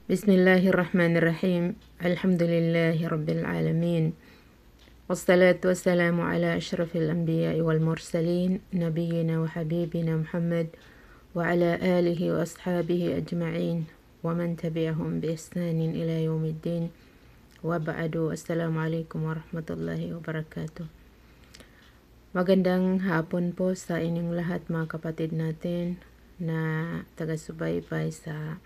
Bismillahirrahmanirrahim. Alhamdulillahi Rabbil Alamin. Wassalatu wassalamu ala ashrafil anbiya'i wal mursalin. Nabiyyina wa habibina Muhammad wa ala alihi wa ashabihi ajma'in. Wa man tabi'ahum bi ihsanin ila yawmiddin. Wa ba'du. Assalamualaikum warahmatullahi wabarakatuh. Magandang hapon po sa inyong lahat mga kapatid natin na taga-subaybay sa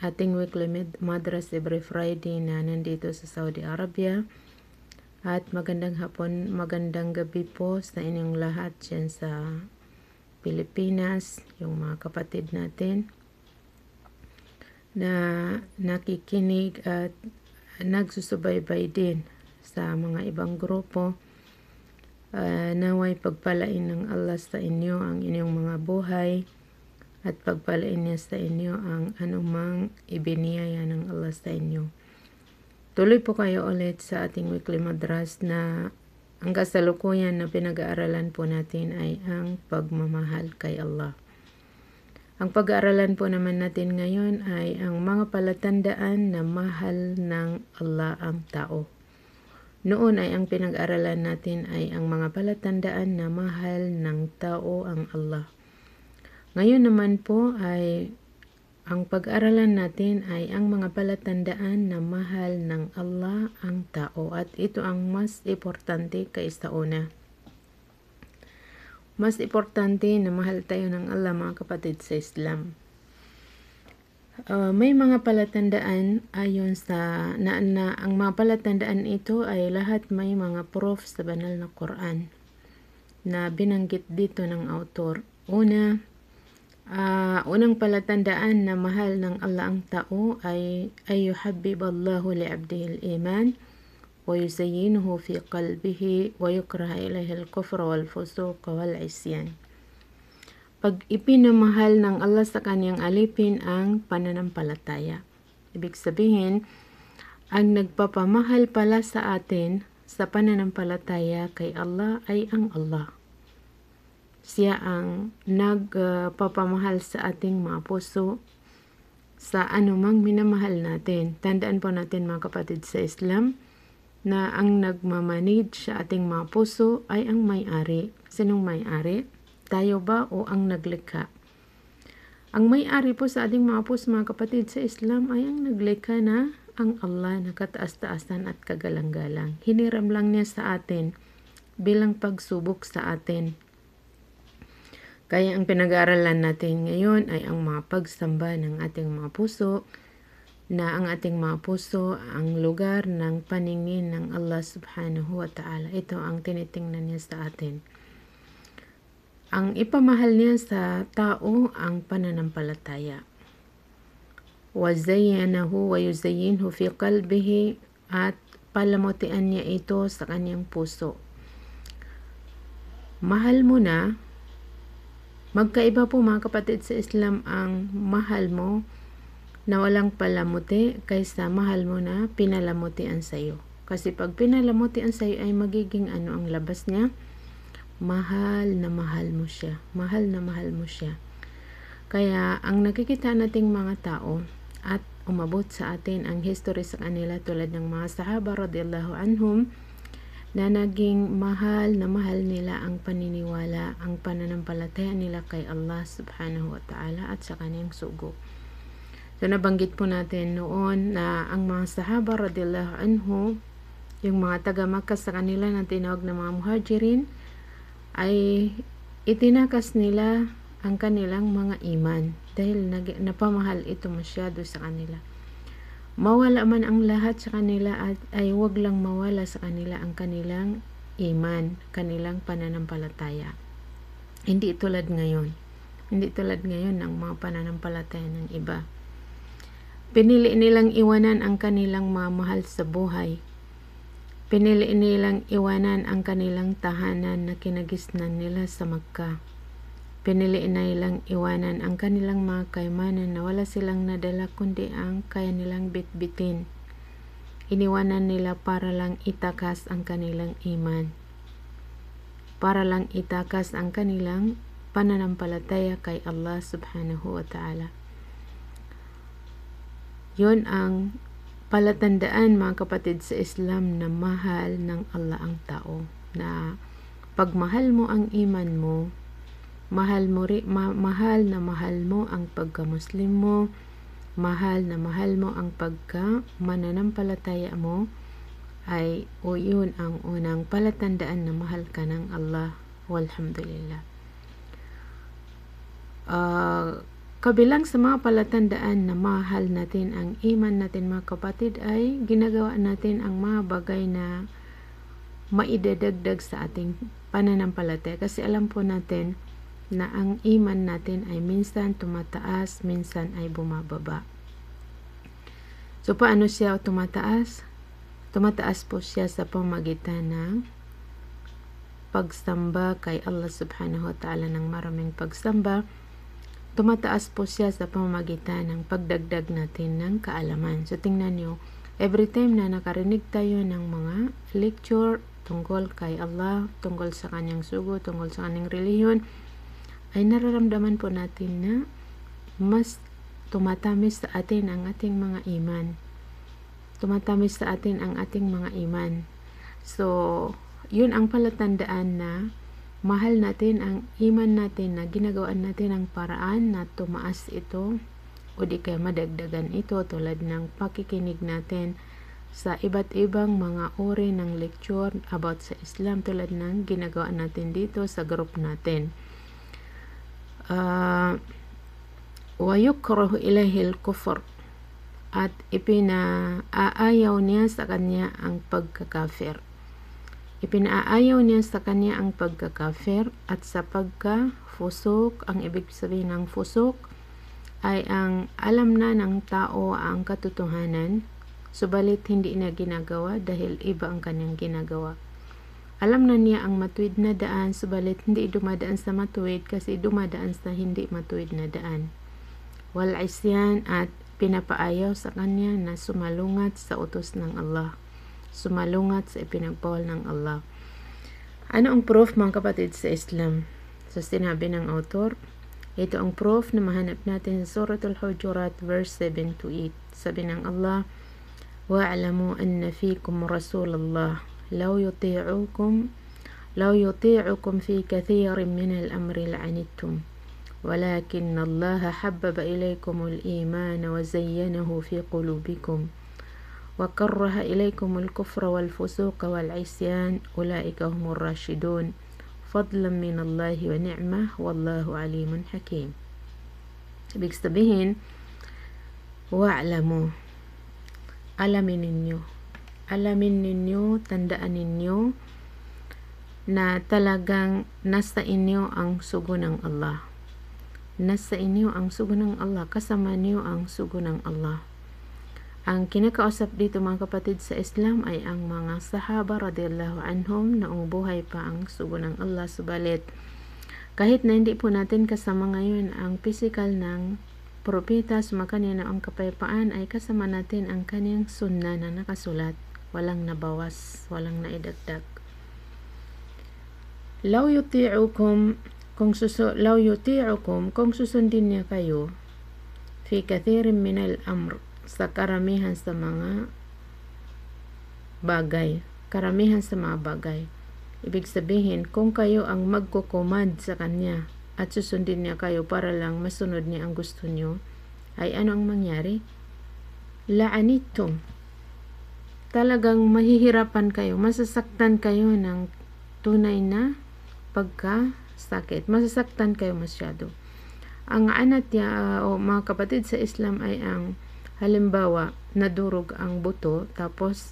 ating weekly madras every Friday na nandito sa Saudi Arabia. At magandang hapon, magandang gabi po sa inyong lahat dyan sa Pilipinas, yung mga kapatid natin na nakikinig at nagsusubaybay din sa mga ibang grupo. Naway pagpalain ng Allah sa inyo ang inyong mga buhay at pagpalain niya sa inyo ang anumang ibiniyaya ng Allah sa inyo. Tuloy po kayo ulit sa ating weekly madras na ang kasalukuyan na pinag-aaralan po natin ay ang pagmamahal kay Allah. Ang pag-aaralan po naman natin ngayon ay ang mga palatandaan na mahal ng Allah ang tao. Noon ay ang pinag-aaralan natin ay ang mga palatandaan na mahal ng tao ang Allah. Ngayon naman po ay ang pag-aralan natin ay ang mga palatandaan na mahal ng Allah ang tao, at ito ang mas importante kaysa una. Mas importante na mahal tayo ng Allah mga kapatid sa Islam. May mga palatandaan ayon sa na ang mga palatandaan ito ay lahat may mga proof sa banal na Quran na binanggit dito ng author. Unang palatandaan na mahal ng Allah ang tao ay yuhabbiballahu li'abdihi al-iman wa yuzayyinuhu fi qalbihi wa yukraha ilayhi al-kufra wal-fusuq wal-isyan. Pag ipinamahal ng Allah sa kanyang alipin ang pananampalataya. Ibig sabihin, ang nagpapamahal pala sa atin sa pananampalataya kay Allah ay ang Allah. Siya ang nagpapamahal sa ating mga puso sa anumang minamahal natin. Tandaan po natin mga kapatid sa Islam na ang nagmamanage sa ating mga puso ay ang may-ari. Sinong may-ari? Tayo ba o ang naglikha? Ang may-ari po sa ating mga puso mga kapatid sa Islam ay ang naglikha na ang Allah na kataas-taasan at kagalang-galang. Hiniram lang niya sa atin bilang pagsubok sa atin. Kaya ang pinag-aaralan natin ngayon ay ang mga pagsamba ng ating mga puso, na ang ating mga puso ang lugar ng paningin ng Allah subhanahu wa ta'ala. Ito ang tinitingnan niya sa atin. Ang ipamahal niya sa tao ang pananampalataya. وَزَيَّنَهُ وَيُزَيِّنْهُ فِي قَلْبِهِ, at palamutian niya ito sa kanyang puso. Mahal mo na. Magkaiba po mga kapatid sa Islam ang mahal mo na walang palamuti kaysa mahal mo na pinalamutian sa iyo. Kasi pag pinalamutian sa iyo ay magiging ang labas niya? Mahal na mahal mo siya. Mahal na mahal mo siya. Kaya ang nakikita nating mga tao at umabot sa atin ang history sa kanila tulad ng mga sahaba radiyallahu anhum, na naging mahal na mahal nila ang paniniwala, ang pananampalataya nila kay Allah subhanahu wa ta'ala at sa kanyang sugo. So nabanggit po natin noon na ang mga sahaba radiyallahu anhu, yung mga taga-Makkah sa kanila na tinawag na mga muhajirin, ay itinakas nila ang kanilang mga iman dahil napamahal ito masyado sa kanila. Mawala man ang lahat sa kanila at ay wag lang mawala sa kanila ang kanilang iman, kanilang pananampalataya. Hindi tulad ngayon. Hindi tulad ngayon ng mga pananampalataya ng iba. Pinili nilang iwanan ang kanilang mga mahal sa buhay. Pinili nilang iwanan ang kanilang tahanan na kinagisnan nila sa Makkah. Pinili nilang iwanan ang kanilang mga kayamanan na wala silang nadala kundi ang kaya nilang bitbitin. Iniwanan nila para lang itakas ang kanilang iman. Para lang itakas ang kanilang pananampalataya kay Allah subhanahu wa ta'ala. Yun ang palatandaan, mga kapatid, sa Islam na mahal ng Allah ang tao. Na pagmahal mo ang iman mo, mahal na mahal mo ang pagka-Muslim mo, mahal na mahal mo ang pagka-mananampalataya mo, ay yun ang unang palatandaan na mahal ka ng Allah. Walhamdulillah. Kabilang sa mga palatandaan na mahal natin ang iman natin, mga kapatid, ay ginagawa natin ang mga bagay na maidadagdag sa ating pananampalataya. Kasi alam po natin na ang iman natin ay minsan tumataas, minsan ay bumababa. So, paano siya tumataas? Tumataas po siya sa pamagitan ng pagsamba kay Allah subhanahu wa ta'ala, ng maraming pagsamba. Tumataas po siya sa pamamagitan ng pagdagdag natin ng kaalaman. So, tingnan nyo, every time na nakarinig tayo ng mga lecture tungkol kay Allah, tungkol sa kanyang sugo, tungkol sa kanyang relihiyon, ay nararamdaman po natin na mas tumatamis sa atin ang ating mga iman. Tumatamis sa atin ang ating mga iman. So, yun ang palatandaan na mahal natin ang iman natin, na ginagawaan natin ang paraan na tumaas ito o di kaya madagdagan ito, tulad ng pakikinig natin sa iba't ibang mga uri ng lecture about sa Islam, tulad ng ginagawa natin dito sa group natin. Wa yukrahu ilayhi al-kufr, at ipinaayaw niya sa kanya ang pagkakafir. Ipinaayaw niya sa kanya ang pagkakafir at sa pagka-fusuk. Ang ibig sabihin ng fusuk ay ang alam na ng tao ang katotohanan, subalit hindi na ginagawa dahil iba ang kanyang ginagawa. Alam na niya ang matuwid na daan, subalit hindi dumadaan sa matuwid kasi dumadaan sa hindi matuwid na daan. Wal isyan, at pinapaayaw sa kanya na sumalungat sa utos ng Allah, sumalungat sa ipinagbawal ng Allah. Ano ang proof, mga kapatid, sa Islam? So, sinabi ng author, ito ang proof na mahanap natin sa Suratul Hujurat verse 7 to 8. Sabi ng Allah, wa'alamu anna fikum Rasulullah law yuti'ukum fi kathirin min al-amri la'anittum walakin Allah habbaba ilaykum al-iman wa zayyanahu fi qulubikum وكره إليكم الكفر والفسوق والعصيان أولئك هم الراشدون فضلا من الله ونعمة والله عليم حكيم. Ibig sabihin, wa'lamu, alamin ninyo, tandaan ninyo na talagang nasa inyo ang sugo ng Allah. Nasa inyo ang sugo ng Allah, kasama niyo ang sugo ng Allah. Ang kinakausap dito, mga kapatid, sa Islam ay ang mga sahaba radhiyallahu anhum, noong buhay pa ang sugo ng Allah. Subalit, kahit na hindi po natin kasama ngayon ang physical ng propeta, sumakanya na ang kapayapaan, ay kasama natin ang kanyang sunna na nakasulat, walang nabawas, walang naidagdag. Law yuti'ukum, kung susundin niya kayo, fi kathirin min al-amr, sa karamihan sa mga bagay. Ibig sabihin, kung kayo ang magkukumand sa kanya at susundin niya kayo para lang masunod niya ang gusto niyo, ay ano ang mangyari? La'anittum. Talagang mahihirapan kayo, masasaktan kayo ng tunay na pagkasakit. Masasaktan kayo masyado. Ang anat o mga kapatid, sa Islam ay ang halimbawa, nadurog ang buto, tapos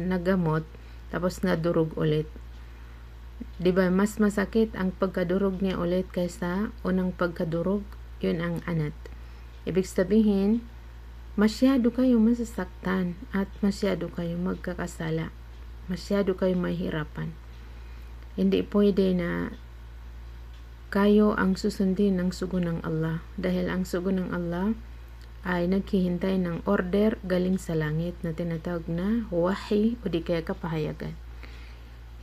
nagamot, tapos nadurog ulit. Diba, mas masakit ang pagkadurog niya ulit kaysa unang pagkadurog. Yun ang anat. Ibig sabihin, masyado kayo masasaktan at masyado kayo magkakasala. Masyado kayo mahirapan. Hindi pwede na kayo ang susundin ng sugo ng Allah, dahil ang sugo ng Allah ay naghihintay ng order galing sa langit na tinatawag na wahi o di kaya kapahayagan.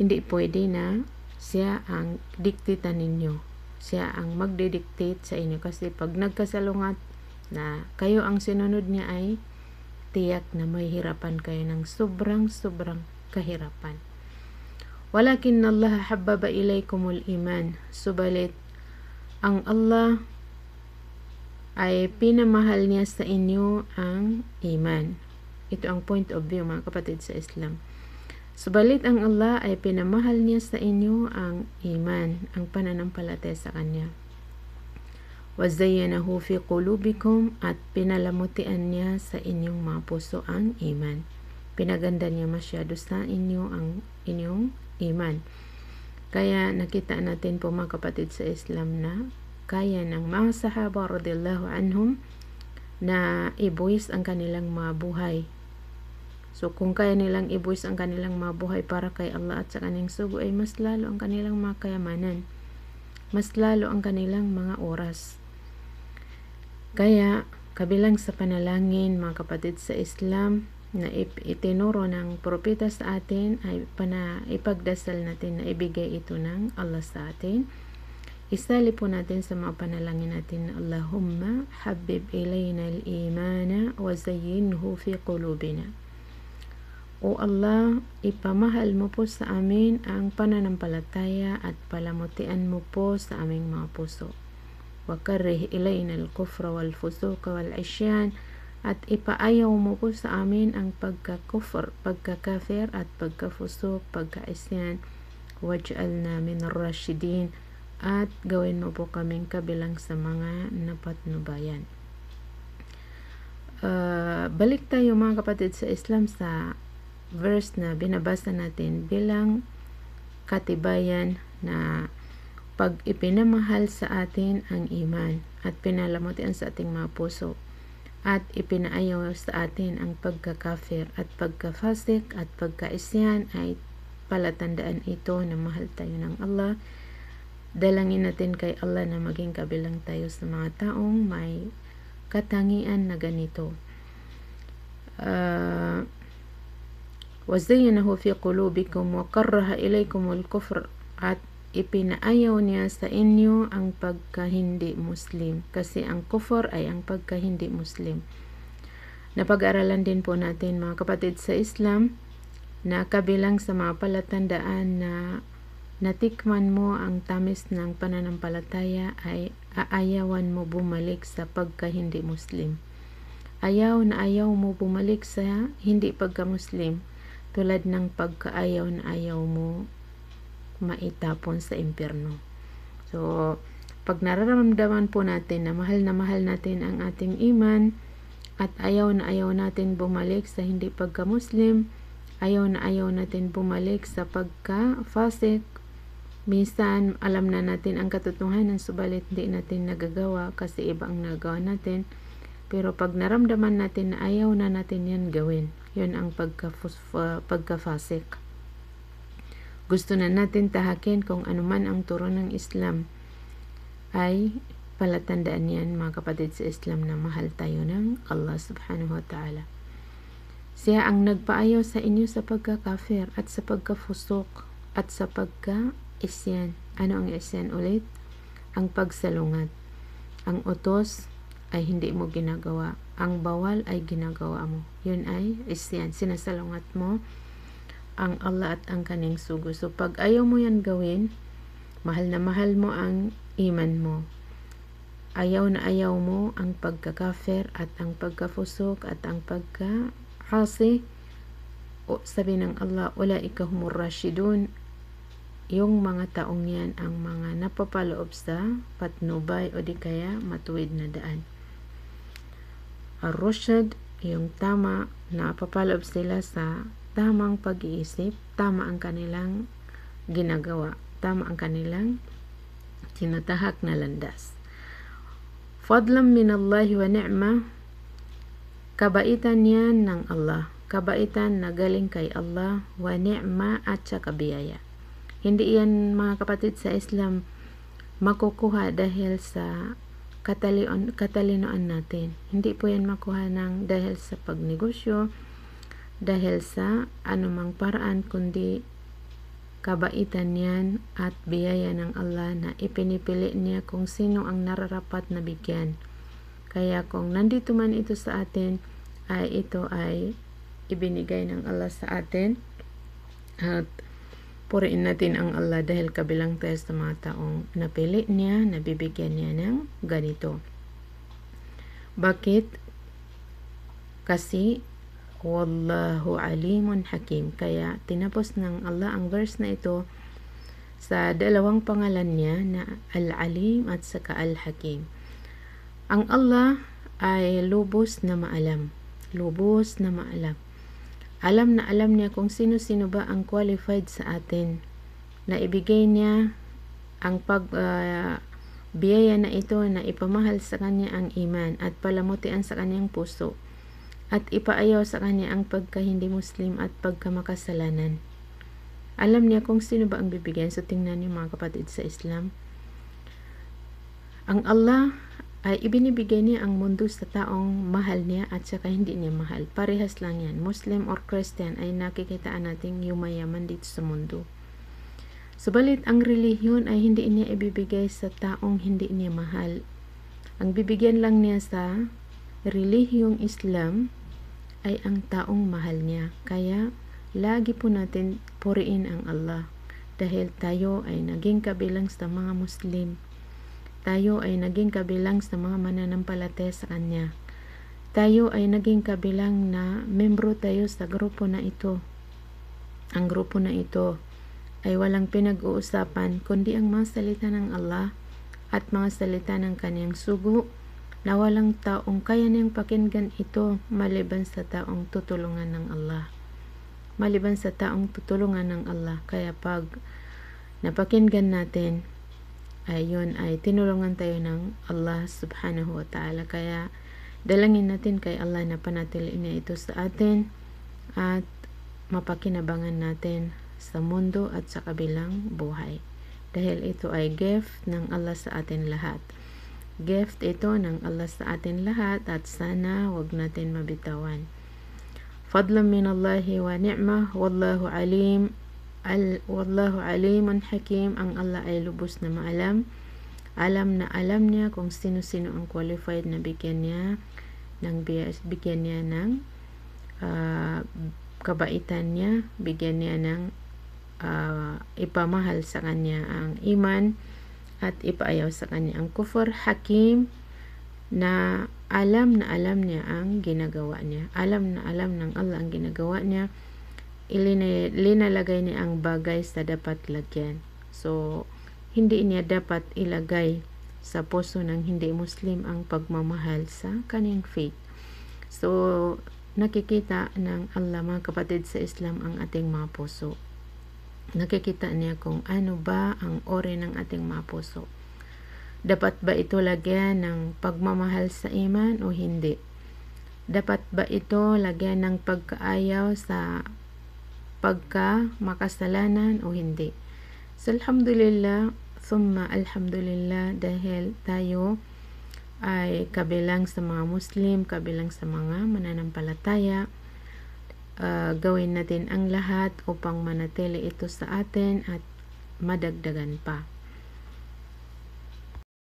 Hindi pwede na siya ang diktitan ninyo, siya ang magdidictate sa inyo, kasi pag nagkasalungat na kayo ang sinunod niya ay tiyak na may hirapan kayo ng sobrang kahirapan. Walakin Allah habbaba ilaykumul iman, subalit ang Allah ay pinamahal niya sa inyo ang iman. Ito ang point of view, mga kapatid sa Islam. Subalit ang Allah ay pinamahal niya sa inyo ang iman, ang pananampalataya sa Kanya. وَزَيَّنَهُ فِي قُلُوبِكُمْ, at pinalamutian niya sa inyong mga puso ang iman. Pinaganda niya masyado sa inyo ang inyong iman. Kaya nakita natin po, mga kapatid sa Islam, na kaya ng mga sahaba radhiyallahu anhum na ibuwis ang kanilang mga buhay. So kung kaya nilang ibuwis ang kanilang mga buhay para kay Allah at sa kanyang sugo, ay mas lalo ang kanilang mga kayamanan, mas lalo ang kanilang mga oras. Kaya kabilang sa panalangin, mga kapatid sa Islam, na itinuro ng propeta sa atin ay ipagdasal natin na ibigay ito ng Allah sa atin. Isali po natin sa mga panalangin natin na Allahumma habib ilayna al-imana wa zayyinhu fi qulubina. O Allah, ipamahal mo po sa amin ang pananampalataya at palamutian mo po sa aming mga puso. Wa karrih ilayna al-kufra wal fusuqa wal isyan, at ipaayaw mo po sa amin ang pagkakufr, pagkakafir at pagkafusuk, pagkaisyan. Waj'alna min ar-rashidin, at gawin mo po kaming kabilang sa mga napatnubayan. Balik tayo, mga kapatid sa Islam, sa verse na binabasa natin bilang katibayan na pag ipinamahal sa atin ang iman at pinalamutian sa ating mga puso at ipinaayaw sa atin ang pagkakafir at pagkafasik at pagkaisyan, ay palatandaan ito na mahal tayo ng Allah. Dalangin natin kay Allah na maging kabilang tayo sa mga taong may katangian na ganito. وَزَيَّنَهُ فِي قُلُوبِكُمْ وَكَرَّهَ إِلَيْكُمُ الْكُفْرَ, at ipinaayaw niya sa inyo ang pagka-hindi Muslim, kasi ang kufr ay ang pagka-hindi Muslim. Napag-aralan din po natin, mga kapatid sa Islam, na kabilang sa mga palatandaan na natikman mo ang tamis ng pananampalataya ay aayawan mo bumalik sa pagka-hindi Muslim. Ayaw na ayaw mo bumalik sa hindi pagka-Muslim, tulad ng pagkaayaw na ayaw mo maitapon sa impyerno. So, pag nararamdaman po natin na mahal natin ang ating iman at ayaw na ayaw natin bumalik sa hindi pagka-Muslim, ayaw na ayaw natin bumalik sa pagka-fasik, minsan alam na natin ang katotohanan, subalit hindi natin nagagawa kasi iba ang nagawa natin. Pero pag naramdaman natin na ayaw na natin yan gawin, yun ang pagka-fasik. Gusto na natin tahakin kung anuman ang turo ng Islam, ay palatandaan yan, mga kapatid sa Islam, na mahal tayo ng Allah subhanahu wa ta'ala. Siya ang nagpaayaw sa inyo sa pagka-kafir at sa pagka-fusuk at sa pagka-isyan. Ano ang isyan ulit? Ang pagsalungat. Ang utos ay hindi mo ginagawa. Ang bawal ay ginagawa mo. Yun ay isyan. Sinasalungat mo ang Allah at ang kaning sugo. So pag ayaw mo yan gawin, mahal na mahal mo ang iman mo. Ayaw na ayaw mo ang pagkakafir at ang pagkafusuk at ang pagka-asi. O sabi ng Allah, ulaika humur rashidun, yung mga taong yan ang mga napapaloob sa patnubay o di kaya matuwid na daan. Ar-rushd, yung tama, napapaloob sila sa tamang pag-iisip, tama ang kanilang ginagawa, tama ang kanilang tinatahak na landas. Fadlan min Allah wa ni'ma, kabaitan yan ng Allah, kabaitan na galing kay Allah, wa ni'ma, at saka biyaya. Hindi yan, mga kapatid sa Islam, makukuha dahil sa katalinoan natin. Hindi po yan makuha ng dahil sa pagnegosyo, dahil sa anumang paraan, kundi kabaitan yan at biyaya ng Allah na ipinipili niya kung sino ang nararapat na bigyan. Kaya kung nandito man ito sa atin, ay ito ay ibinigay ng Allah sa atin, at puriin natin ang Allah dahil kabilang tayo sa mga taong napili niya, nabibigyan niya ng ganito. Bakit? Kasi Wallahu alimun hakim. Kaya tinapos ng Allah ang verse na ito sa dalawang pangalan niya na Al-Alim at saka Al-Hakim. Ang Allah ay lubos na maalam. Lubos na maalam. Alam na alam niya kung sino-sino ba ang qualified sa atin, na ibigay niya ang biyaya na ito na ipamahal sa kanya ang iman at palamutian sa kanyang puso at ipaayaw sa kanya ang pagka hindi Muslim at pagka makasalanan. Alam niya kung sino ba ang bibigyan. So tingnan niyo mga kapatid sa Islam, ang Allah ay ibinibigay niya ang mundo sa taong mahal niya at saka hindi niya mahal. Parehas lang yan. Muslim or Christian ay nakikitaan nating yumayaman dito sa mundo. Subalit ang relihiyon ay hindi niya ibibigay sa taong hindi niya mahal. Ang bibigyan lang niya sa relihiyong Islam ay ang taong mahal niya. Kaya lagi po natin puriin ang Allah dahil tayo ay naging kabilang sa mga Muslim. Tayo ay naging kabilang sa mga mananampalataya sa Kanya. Tayo ay naging kabilang na membro tayo sa grupo na ito. Ang grupo na ito ay walang pinag-uusapan kundi ang mga salita ng Allah at mga salita ng Kanyang sugo na walang taong kaya niyang pakinggan ito maliban sa taong tutulungan ng Allah. Maliban sa taong tutulungan ng Allah. Kaya pag napakinggan natin, ayun ay tinulungan tayo ng Allah subhanahu wa ta'ala. Kaya dalangin natin kay Allah na panatiliin niya ito sa atin at mapakinabangan natin sa mundo at sa kabilang buhay. Dahil ito ay gift ng Allah sa atin lahat. Gift ito ng Allah sa atin lahat at sana wag natin mabitawan. Fadlan min Allahi wa ni'mah wallahu alim. Wallahu alimun hakim. Ang Allah ay lubos na maalam. Alam na alam niya kung sino-sino ang qualified na bigyan niya ng kabaitan niya, bigyan niya ng ipamahal sa kanya ang iman at ipaayaw sa kanya ang kufur. Hakim, na alam niya ang ginagawa niya. Alam na alam ng Allah ang ginagawa niya. Linalagay niya ang bagay sa dapat lagyan. So, hindi niya dapat ilagay sa puso ng hindi Muslim ang pagmamahal sa kanyang faith. So, nakikita ng Allah mga kapatid sa Islam ang ating mga puso. Nakikita niya kung ano ba ang ori ng ating mga puso. Dapat ba ito lagyan ng pagmamahal sa iman o hindi? Dapat ba ito lagyan ng pagkaayaw sa pagka makasalanan o hindi? So, alhamdulillah, thumma alhamdulillah, dahil tayo ay kabilang sa mga Muslim, kabilang sa mga mananampalataya, gawin natin ang lahat upang manatili ito sa atin at madagdagan pa.